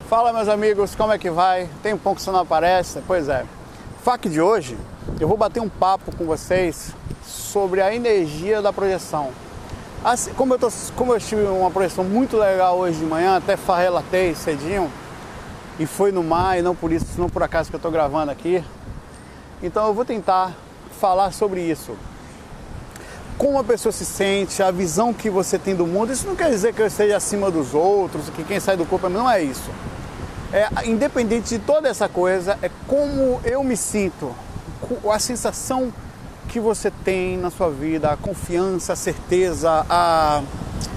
Fala, meus amigos, como é que vai? Tem um pouco que você não aparece? Pois é. FAQ de hoje, eu vou bater um papo com vocês sobre a energia da projeção. Assim, como eu tive uma projeção muito legal hoje de manhã, até relatei cedinho, e foi no mar, e não por isso, não por acaso que eu estou gravando aqui. Então eu vou tentar falar sobre isso. Como a pessoa se sente, a visão que você tem do mundo. Isso não quer dizer que eu esteja acima dos outros, que quem sai do corpo não é isso. Independente de toda essa coisa, é como eu me sinto, a sensação que você tem na sua vida, a confiança, a certeza,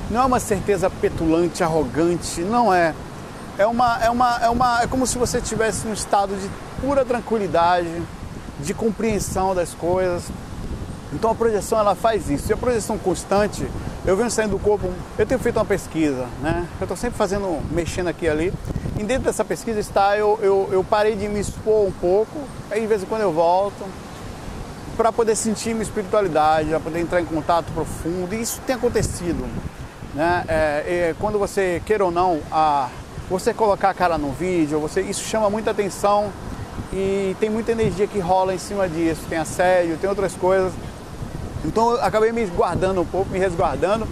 não é uma certeza petulante, arrogante, não é. É como se você estivesse num estado de pura tranquilidade, de compreensão das coisas. Então a projeção, ela faz isso. E a projeção constante, eu venho saindo do corpo, eu tenho feito uma pesquisa, né? Eu estou sempre mexendo aqui e ali. E dentro dessa pesquisa eu parei de me expor um pouco, aí de vez em quando eu volto, para poder sentir minha espiritualidade, para poder entrar em contato profundo. E isso tem acontecido, né? Quando você, queira ou não, você colocar a cara no vídeo, isso chama muita atenção e tem muita energia que rola em cima disso. Tem assédio, tem outras coisas. Então eu acabei me guardando um pouco, me resguardando.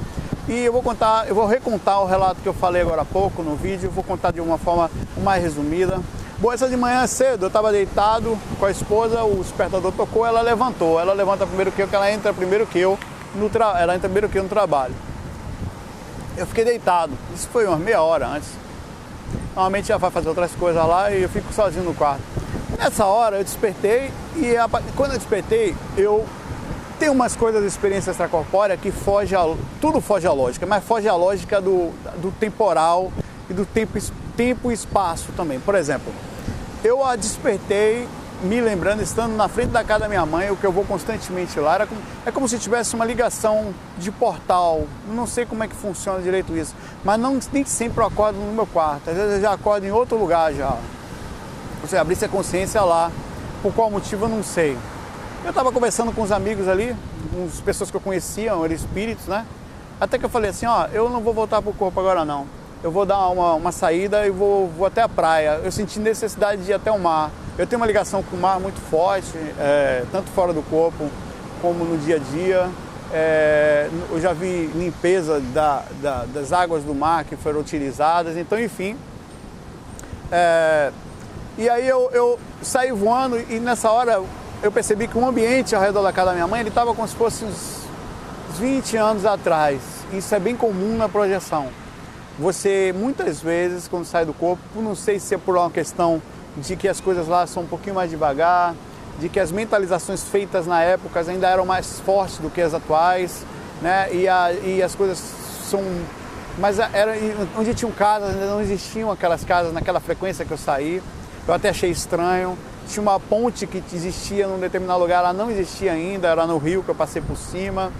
E eu vou recontar o relato que eu falei agora há pouco no vídeo, vou contar de uma forma mais resumida. Bom, essa de manhã cedo, eu estava deitado com a esposa, o despertador tocou, ela levantou. Ela levanta primeiro que eu, que ela entra primeiro que eu no trabalho. Eu fiquei deitado, isso foi umas meia hora antes. Normalmente ela vai fazer outras coisas lá e eu fico sozinho no quarto. Nessa hora eu despertei e quando eu despertei, eu tenho umas coisas de experiência extracorpórea que tudo foge à lógica, mas foge à lógica do temporal e do tempo e espaço também. Por exemplo, eu a despertei me lembrando, estando na frente da casa da minha mãe, o que eu vou constantemente lá, é como se tivesse uma ligação de portal. Não sei como é que funciona direito isso, mas nem sempre eu acordo no meu quarto, às vezes eu já acordo em outro lugar já. Você abrisse a consciência lá, por qual motivo eu não sei. Eu estava conversando com uns amigos ali, com as pessoas que eu conhecia, eram espíritos, né? Até que eu falei assim, eu não vou voltar pro corpo agora não. Eu vou dar uma saída e vou até a praia. Eu senti necessidade de ir até o mar. Eu tenho uma ligação com o mar muito forte, tanto fora do corpo como no dia a dia. Eu já vi limpeza das águas do mar que foram utilizadas, então enfim. E aí eu saí voando e nessa hora eu percebi que o ambiente ao redor da casa da minha mãe, ele estava como se fosse uns 20 anos atrás. Isso é bem comum na projeção. Você, muitas vezes, quando sai do corpo, não sei se é por uma questão de que as coisas lá são um pouquinho mais devagar, de que as mentalizações feitas na época ainda eram mais fortes do que as atuais, né? E as coisas são... Mas onde tinham casas, ainda não existiam aquelas casas naquela frequência que eu saí. Eu até achei estranho. Tinha uma ponte que existia num determinado lugar, ela não existia ainda, era no rio que eu passei por cima.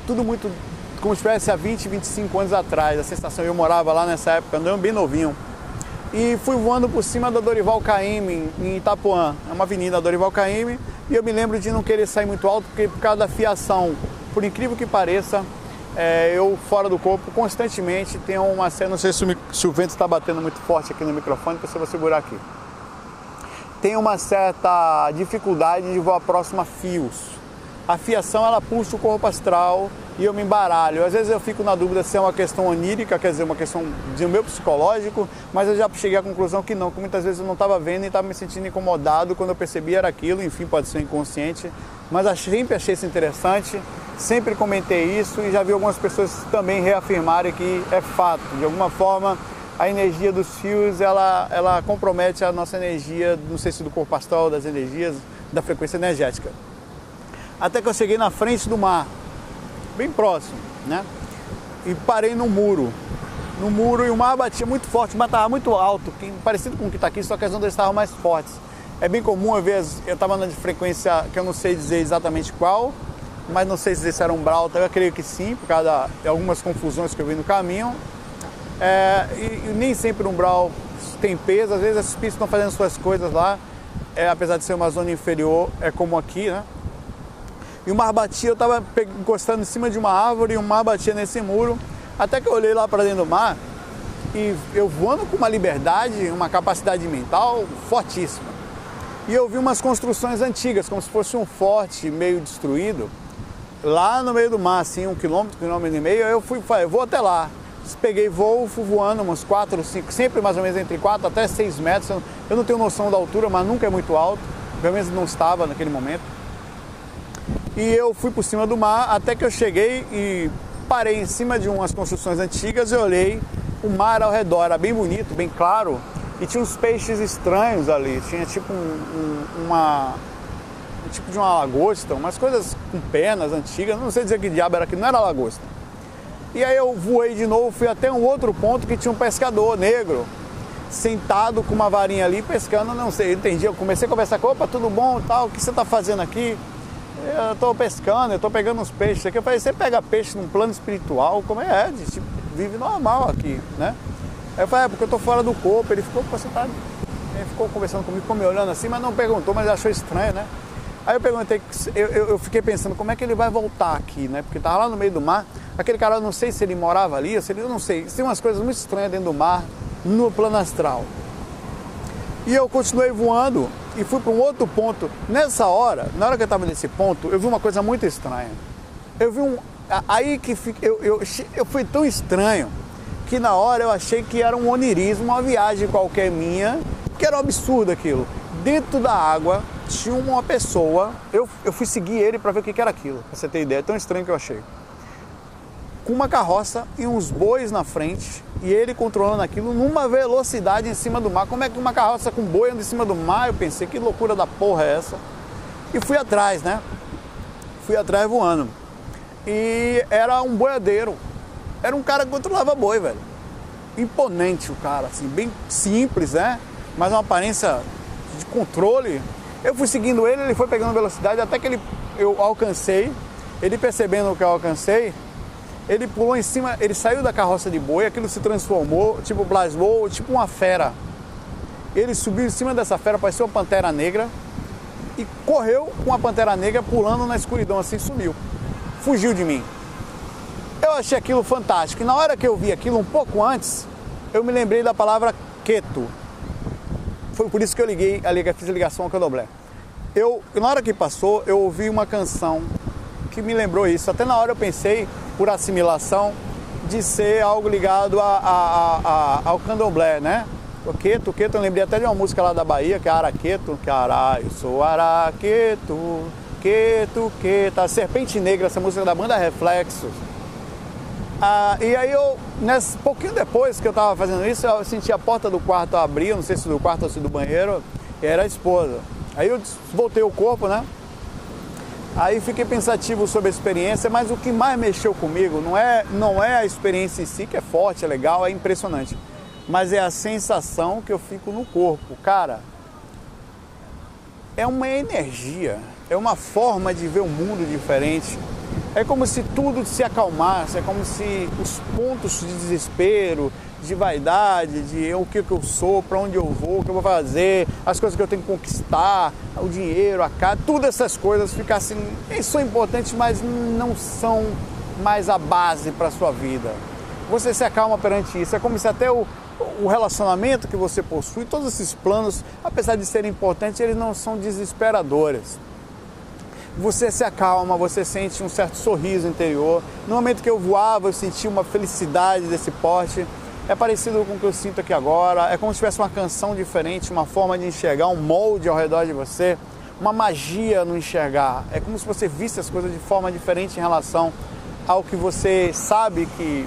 Tudo muito como se tivesse há 20, 25 anos atrás, a sensação. Eu morava lá nessa época, andando bem novinho. E fui voando por cima da Dorival Caymmi, em Itapuã. É uma avenida Dorival Caymmi. E eu me lembro de não querer sair muito alto, porque por causa da fiação, por incrível que pareça, eu fora do corpo, constantemente tenho uma cena, não sei se o vento está batendo muito forte aqui no microfone, então eu vou segurar aqui. Tem uma certa dificuldade de voar próximo a fios. A fiação, ela puxa o corpo astral e eu me embaralho. Às vezes eu fico na dúvida se é uma questão onírica, quer dizer, uma questão de meu psicológico, mas eu já cheguei à conclusão que não, que muitas vezes eu não estava vendo e estava me sentindo incomodado, quando eu percebi era aquilo, enfim, pode ser inconsciente, mas sempre achei isso interessante, sempre comentei isso e já vi algumas pessoas também reafirmarem que é fato, de alguma forma. A energia dos fios, ela compromete a nossa energia, não sei se do corpo astral, das energias, da frequência energética. Até que eu cheguei na frente do mar, bem próximo, né? E parei no muro. No muro, e o mar batia muito forte, o mar estava muito alto, parecido com o que está aqui, só que as ondas estavam mais fortes. É bem comum, às vezes, eu estava andando de frequência que eu não sei dizer exatamente qual, mas não sei dizer se era umbral, eu creio que sim, por causa de algumas confusões que eu vi no caminho. E nem sempre o umbral tem peso, às vezes esses espíritos estão fazendo suas coisas lá, apesar de ser uma zona inferior, é como aqui, né? E o mar batia, eu estava encostando em cima de uma árvore e o mar batia nesse muro, até que eu olhei lá para dentro do mar e eu voando com uma liberdade, uma capacidade mental fortíssima. E eu vi umas construções antigas, como se fosse um forte meio destruído, lá no meio do mar, assim, 1 quilômetro, 1,5 km. Eu vou até lá. Peguei voo, fui voando uns 4, 5, sempre mais ou menos entre 4 até 6 metros. Eu não tenho noção da altura, mas nunca é muito alto. Pelo menos não estava naquele momento. E eu fui por cima do mar até que eu cheguei e parei em cima de umas construções antigas e olhei o mar ao redor. Era bem bonito, bem claro. E tinha uns peixes estranhos ali. Tinha tipo tipo de uma lagosta, umas coisas com penas antigas. Não sei dizer que diabo era aquilo, não era lagosta. E aí eu voei de novo, fui até um outro ponto que tinha um pescador negro sentado com uma varinha ali pescando, não sei, entendi. Eu comecei a conversar com ele: opa, tudo bom e tal, o que você está fazendo aqui? Eu estou pescando, eu estou pegando uns peixes aqui. Eu falei: você pega peixe num plano espiritual? Como é? Tipo, vive normal aqui, né? Aí eu falei: é porque eu estou fora do corpo. Ele ficou sentado, ele ficou conversando comigo, ficou me olhando assim, mas não perguntou, mas achou estranho, né? Aí eu perguntei, eu fiquei pensando como é que ele vai voltar aqui, né? Porque estava lá no meio do mar. Aquele cara, eu não sei se ele morava ali, eu não sei. Tem umas coisas muito estranhas dentro do mar, no plano astral. E eu continuei voando e fui para um outro ponto. Nessa hora, na hora que eu estava nesse ponto, eu vi uma coisa muito estranha. Eu vi aí que eu fui tão estranho que na hora eu achei que era um onirismo, uma viagem qualquer minha, que era um absurdo aquilo. Dentro da água tinha uma pessoa, eu fui seguir ele para ver o que era aquilo, pra você ter ideia, é tão estranho que eu achei. Com uma carroça e uns bois na frente, e ele controlando aquilo numa velocidade em cima do mar. Como é que uma carroça com boi anda em cima do mar? Eu pensei, que loucura da porra é essa? E fui atrás, né? Fui atrás voando. E era um boiadeiro. Era um cara que controlava boi, velho. Imponente o cara, assim, bem simples, né? Mas uma aparência de controle. Eu fui seguindo ele, ele foi pegando velocidade até que eu alcancei. Ele percebendo que eu alcancei, ele pulou em cima, ele saiu da carroça de boi, aquilo se transformou, tipo plasmou, tipo uma fera. Ele subiu em cima dessa fera, parecia uma pantera negra, e correu com a pantera negra pulando na escuridão, assim, sumiu. Fugiu de mim. Eu achei aquilo fantástico. E na hora que eu vi aquilo, um pouco antes, eu me lembrei da palavra Keto. Foi por isso que eu fiz a ligação ao candomblé. Na hora que passou, eu ouvi uma canção que me lembrou isso. Até na hora eu pensei, por assimilação, de ser algo ligado ao candomblé, né? O Keto, eu lembrei até de uma música lá da Bahia, que é Araqueto, que eu sou Araqueto, Keto, a Serpente Negra, essa música da banda Reflexos. E aí pouquinho depois que eu estava fazendo isso, eu senti a porta do quarto abrir, não sei se do quarto ou se do banheiro, e era a esposa. Aí eu voltei o corpo, né? Aí fiquei pensativo sobre a experiência, mas o que mais mexeu comigo não é a experiência em si, que é forte, é legal, é impressionante, mas é a sensação que eu fico no corpo. Cara, é uma energia, é uma forma de ver o mundo diferente. É como se tudo se acalmasse, é como se os pontos de desespero, de vaidade, de o que eu sou, para onde eu vou, o que eu vou fazer, as coisas que eu tenho que conquistar, o dinheiro, a casa, todas essas coisas ficassem, eles são importantes, mas não são mais a base para a sua vida. Você se acalma perante isso, é como se até o relacionamento que você possui, todos esses planos, apesar de serem importantes, eles não são desesperadores. Você se acalma, você sente um certo sorriso interior. No momento que eu voava, eu senti uma felicidade desse porte. É parecido com o que eu sinto aqui agora. É como se tivesse uma canção diferente, uma forma de enxergar, um molde ao redor de você, uma magia no enxergar. É como se você visse as coisas de forma diferente em relação ao que você sabe que...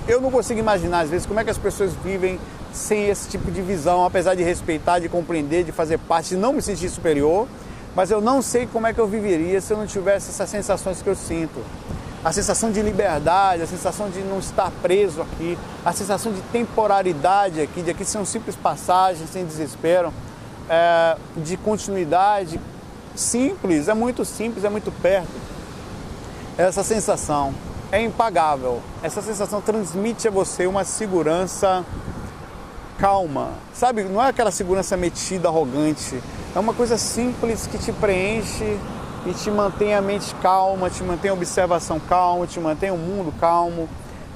Eu não consigo imaginar, às vezes, como é que as pessoas vivem sem esse tipo de visão, apesar de respeitar, de compreender, de fazer parte, de não me sentir superior. Mas eu não sei como é que eu viveria se eu não tivesse essas sensações que eu sinto. A sensação de liberdade, a sensação de não estar preso aqui, a sensação de temporalidade aqui, de aqui ser um simples passagem, sem desespero, de continuidade simples, é muito perto. Essa sensação é impagável. Essa sensação transmite a você uma segurança calma, sabe? Não é aquela segurança metida, arrogante. É uma coisa simples que te preenche e te mantém a mente calma, te mantém a observação calma, te mantém o mundo calmo.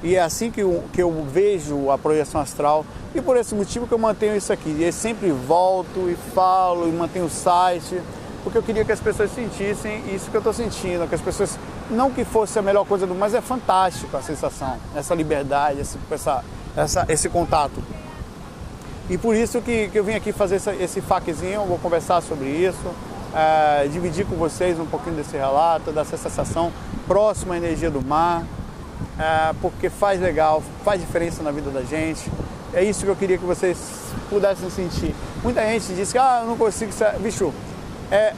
E é assim que eu vejo a projeção astral. E por esse motivo que eu mantenho isso aqui. Eu sempre volto e falo e mantenho o site, porque eu queria que as pessoas sentissem isso que eu estou sentindo, que as pessoas, não que fosse a melhor coisa do mundo, mas é fantástico a sensação, essa liberdade, esse contato. E por isso que eu vim aqui fazer esse FAQzinho, eu vou conversar sobre isso, dividir com vocês um pouquinho desse relato, dessa sensação próxima à energia do mar, porque faz diferença na vida da gente. É isso que eu queria que vocês pudessem sentir. Muita gente diz que eu não consigo sair. Bicho,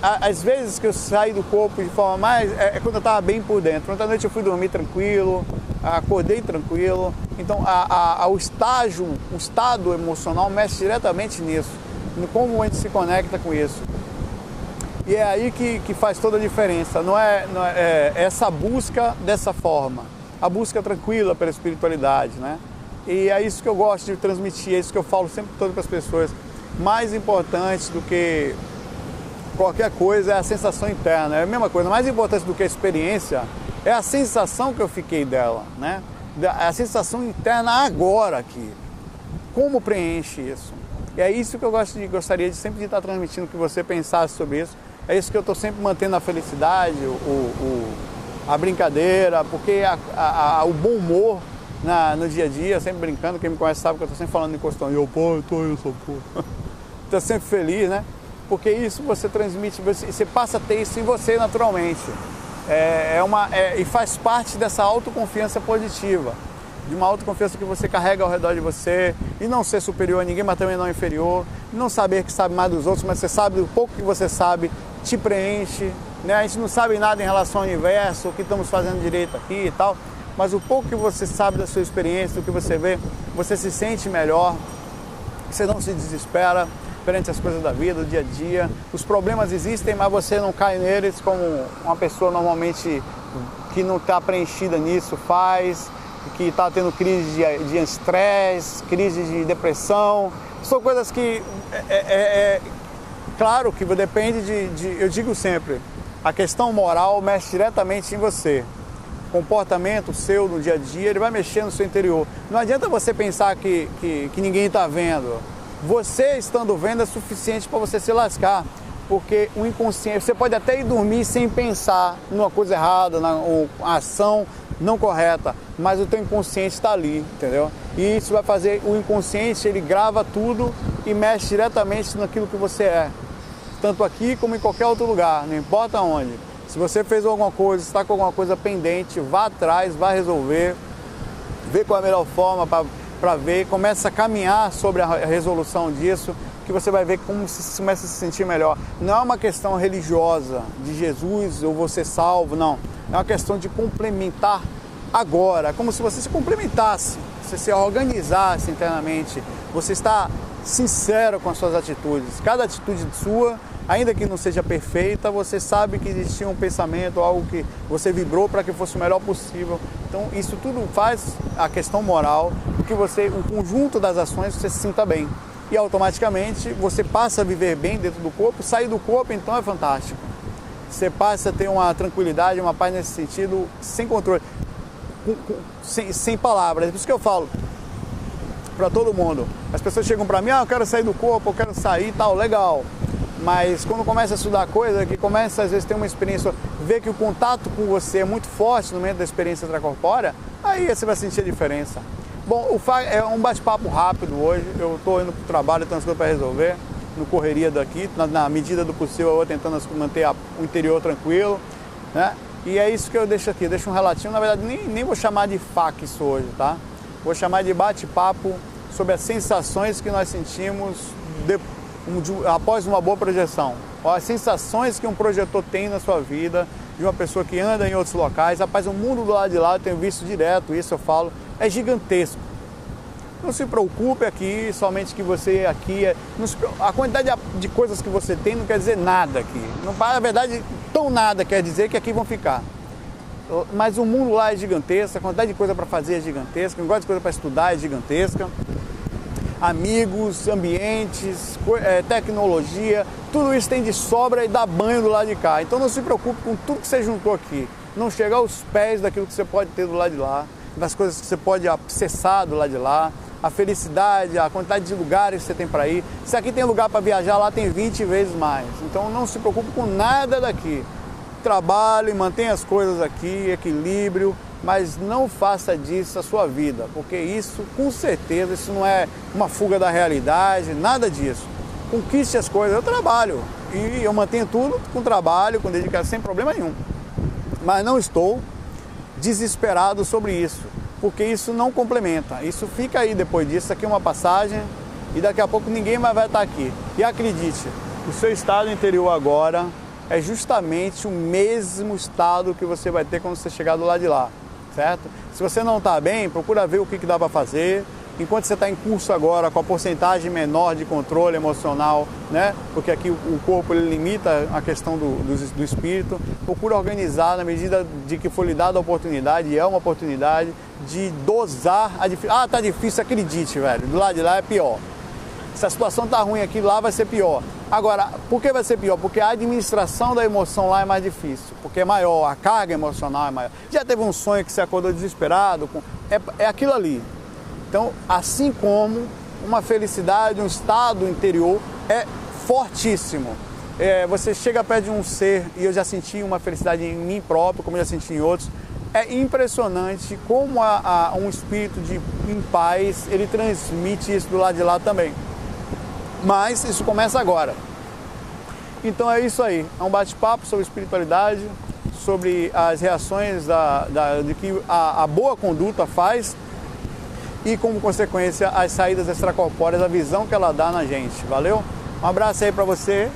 às vezes que eu saí do corpo de forma mais... É quando eu estava bem por dentro. Ontem à noite eu fui dormir tranquilo, acordei tranquilo. Então o estado emocional mexe diretamente nisso, como a gente se conecta com isso. E é aí que faz toda a diferença. Não é essa busca dessa forma, a busca tranquila pela espiritualidade, né? E é isso que eu gosto de transmitir, é isso que eu falo sempre todo para as pessoas. Mais importante do que qualquer coisa é a sensação interna, é a mesma coisa. Mais importante do que a experiência é a sensação que eu fiquei dela, né? A sensação interna agora aqui. Como preenche isso? E é isso que eu gostaria de sempre de estar transmitindo, que você pensasse sobre isso. É isso que eu estou sempre mantendo a felicidade, a brincadeira, porque o bom humor no dia a dia, sempre brincando. Quem me conhece sabe que eu estou sempre falando em questão. Eu sou pô. Estou sempre feliz, né? Porque isso você transmite, você passa a ter isso em você naturalmente. E faz parte dessa autoconfiança positiva, de uma autoconfiança que você carrega ao redor de você, e não ser superior a ninguém, mas também não inferior, não saber que sabe mais dos outros, mas você sabe o pouco que você sabe, te preenche, né? A gente não sabe nada em relação ao universo, o que estamos fazendo direito aqui e tal, mas o pouco que você sabe da sua experiência, do que você vê, você se sente melhor, você não se desespera perante as coisas da vida, do dia a dia. Os problemas existem, mas você não cai neles como uma pessoa normalmente que não está preenchida nisso faz, que está tendo crise de estresse, crise de depressão. São coisas que, claro que depende eu digo sempre, a questão moral mexe diretamente em você. O comportamento seu no dia a dia, ele vai mexer no seu interior. Não adianta você pensar que ninguém está vendo. Você estando vendo é suficiente para você se lascar, porque o inconsciente, você pode até ir dormir sem pensar numa coisa errada, na ação não correta, mas o teu inconsciente está ali, entendeu? E isso vai fazer, o inconsciente, ele grava tudo e mexe diretamente naquilo que você é, tanto aqui como em qualquer outro lugar, não importa onde. Se você fez alguma coisa, está com alguma coisa pendente, vá atrás, vá resolver, vê qual é a melhor forma para ver, começa a caminhar sobre a resolução disso, que você vai ver como você começa a se sentir melhor. Não é uma questão religiosa, de Jesus ou você salvo, não. É uma questão de complementar agora, como se você se complementasse, você se organizasse internamente, você está sincero com as suas atitudes. Cada atitude sua, ainda que não seja perfeita, você sabe que existia um pensamento, algo que você vibrou para que fosse o melhor possível. Então isso tudo faz a questão moral, porque o conjunto das ações você se sinta bem. E automaticamente você passa a viver bem dentro do corpo, sair do corpo então é fantástico. Você passa a ter uma tranquilidade, uma paz nesse sentido, sem controle, sem palavras. É por isso que eu falo para todo mundo. As pessoas chegam para mim, eu quero sair do corpo, eu quero sair e tal, legal. Mas quando começa a estudar coisa, que começa às vezes a ter uma experiência, ver que o contato com você é muito forte no meio da experiência extracorpórea, aí você vai sentir a diferença. Bom, é um bate-papo rápido hoje, eu estou indo para o trabalho, tenho umas coisas para resolver, no correria daqui, na medida do possível eu vou tentando manter o interior tranquilo, né? E é isso que eu deixo aqui, deixo um relatinho, na verdade nem vou chamar de FAQ isso hoje, tá? Vou chamar de bate-papo sobre as sensações que nós sentimos após uma boa projeção. As sensações que um projetor tem na sua vida, de uma pessoa que anda em outros locais. Rapaz, o mundo do lado de lá, eu tenho visto direto isso, eu falo, é gigantesco. Não se preocupe aqui, somente que você aqui... a quantidade de coisas que você tem não quer dizer nada aqui. Na verdade, tão nada quer dizer que aqui vão ficar. Mas o mundo lá é gigantesco, a quantidade de coisa para fazer é gigantesca, a quantidade de coisa para estudar é gigantesca. Amigos, ambientes, tecnologia, tudo isso tem de sobra e dá banho do lado de cá. Então não se preocupe com tudo que você juntou aqui. Não chegar aos pés daquilo que você pode ter do lado de lá. das coisas que você pode acessar do lado de lá, a felicidade, a quantidade de lugares que você tem para ir. Se aqui tem lugar para viajar, lá tem 20 vezes mais. Então não se preocupe com nada daqui. Trabalhe, mantenha as coisas aqui, equilíbrio, mas não faça disso a sua vida, porque isso, com certeza, isso não é uma fuga da realidade, nada disso. Conquiste as coisas, eu trabalho e eu mantenho tudo com trabalho, com dedicação, sem problema nenhum. Mas não estou desesperado sobre isso, porque isso não complementa, isso fica aí depois disso, aqui é uma passagem e daqui a pouco ninguém mais vai estar aqui. E acredite, o seu estado interior agora é justamente o mesmo estado que você vai ter quando você chegar do lado de lá, certo? Se você não está bem, procura ver o que dá para fazer. Enquanto você está em curso agora com a porcentagem menor de controle emocional, né? Porque aqui o corpo ele limita a questão do espírito, procura organizar na medida de que for lhe dada a oportunidade, e é uma oportunidade de dosar a dificuldade. Ah, tá difícil, acredite, velho, do lado de lá é pior. Se a situação tá ruim aqui, lá vai ser pior. Agora, por que vai ser pior? Porque a administração da emoção lá é mais difícil, porque é maior, a carga emocional é maior. Já teve um sonho que você acordou desesperado? É aquilo ali. Então, assim como uma felicidade, um estado interior é fortíssimo. Você chega perto de um ser, e eu já senti uma felicidade em mim próprio, como eu já senti em outros. É impressionante como um espírito em paz, ele transmite isso do lado de lá também. Mas isso começa agora. Então é isso aí, é um bate-papo sobre espiritualidade, sobre as reações de que a boa conduta faz e, como consequência, as saídas extracorpóreas, a visão que ela dá na gente. Valeu? Um abraço aí pra você,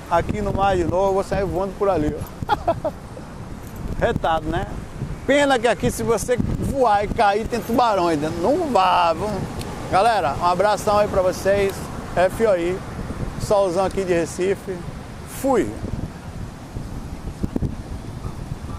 aqui no mar de novo, eu vou sair voando por ali, ó. Retado, né? Pena que aqui, se você voar e cair, tem tubarões dentro. Não vá, vamos. Galera, um abração aí pra vocês. FOI, solzão aqui de Recife. Fui!